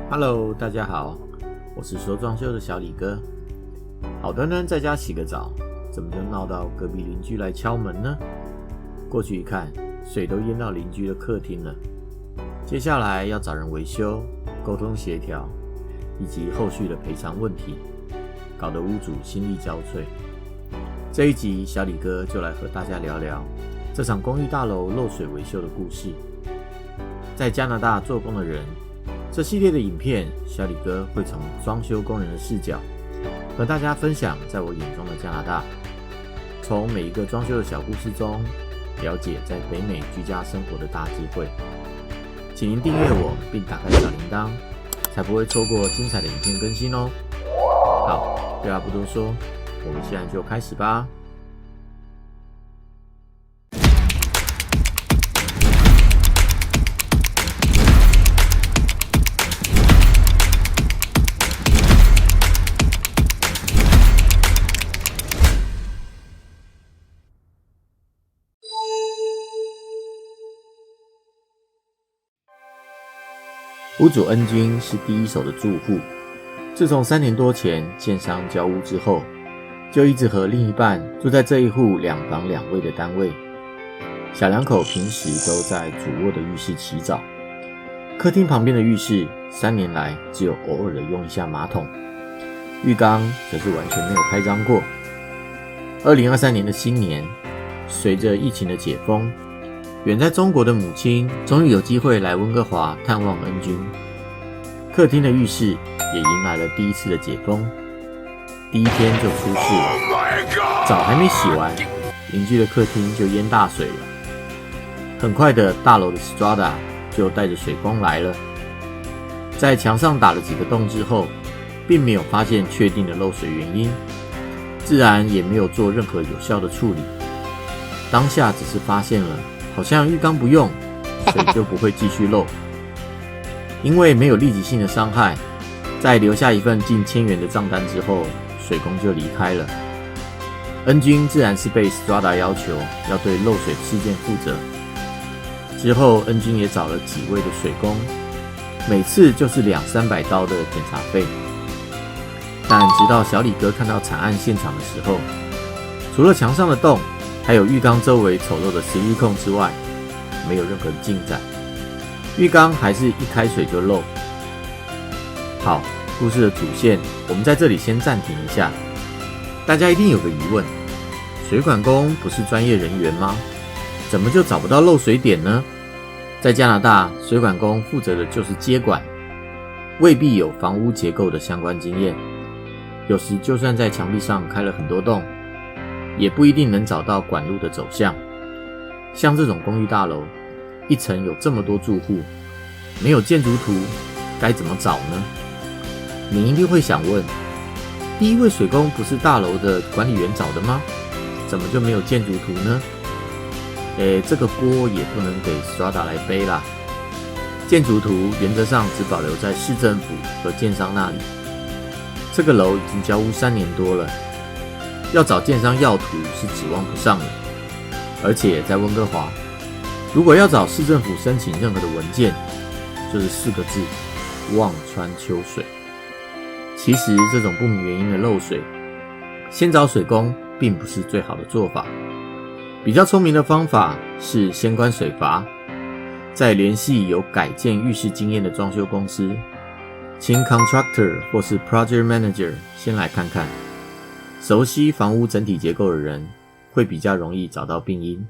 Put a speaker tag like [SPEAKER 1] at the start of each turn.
[SPEAKER 1] Hello， 大家好，我是说装修的小李哥。好端端在家洗个澡，怎么就闹到隔壁邻居来敲门呢？过去一看，水都淹到邻居的客厅了。接下来要找人维修、沟通协调，以及后续的赔偿问题，搞得屋主心力交瘁。这一集，小李哥就来和大家聊聊这场公寓大楼漏水维修的故事。在加拿大做工的人，这系列的影片，小李哥会从装修工人的视角，和大家分享在我眼中的加拿大，从每一个装修的小故事中，了解在北美居家生活的大机会。请您订阅我，并打开小铃铛，才不会错过精彩的影片更新哦。好，废话不多说，我们现在就开始吧。屋主恩君是第一手的住户，自从3年多前建商交屋之后，就一直和另一半住在这一户2房2卫的单位。小两口平时都在主卧的浴室洗澡，客厅旁边的浴室3年来只有偶尔的用一下马桶，浴缸则是完全没有开张过。2023年的新年，随着疫情的解封，远在中国的母亲终于有机会来温哥华探望恩君，客厅的浴室也迎来了第一次的解封。第一天就出事了，澡还没洗完，邻居的客厅就淹大水了。很快的，大楼的 Strada 就带着水工来了，在墙上打了几个洞之后，并没有发现确定的漏水原因，自然也没有做任何有效的处理。当下只是发现了好像浴缸不用，水就不会继续漏。因为没有立即性的伤害，在留下一份近1000元的账单之后，水工就离开了。恩君自然是被 Strada 要求要对漏水事件负责。之后恩君也找了几位的水工，每次就是200-300刀的检查费。但直到小李哥看到惨案现场的时候，除了墙上的洞，还有浴缸周围丑陋的矽利康之外，没有任何的进展。浴缸还是一开水就漏。好，故事的主线，我们在这里先暂停一下。大家一定有个疑问，水管工不是专业人员吗？怎么就找不到漏水点呢？在加拿大，水管工负责的就是接管，未必有房屋结构的相关经验。有时就算在墙壁上开了很多洞，也不一定能找到管路的走向。像这种公寓大楼，一层有这么多住户，没有建筑图，该怎么找呢？你一定会想问，第一位水工不是大楼的管理员找的吗？怎么就没有建筑图呢？这个锅也不能给 Strada 来背啦。建筑图原则上只保留在市政府和建商那里。这个楼已经交屋3年多了，要找建商要图是指望不上的。而且在温哥华，如果要找市政府申请任何的文件，就是4个字：望穿秋水。其实这种不明原因的漏水，先找水工并不是最好的做法。比较聪明的方法是先关水阀，再联系有改建浴室经验的装修公司，请 contractor 或是 project manager 先来看看。熟悉房屋整体结构的人会比较容易找到病因。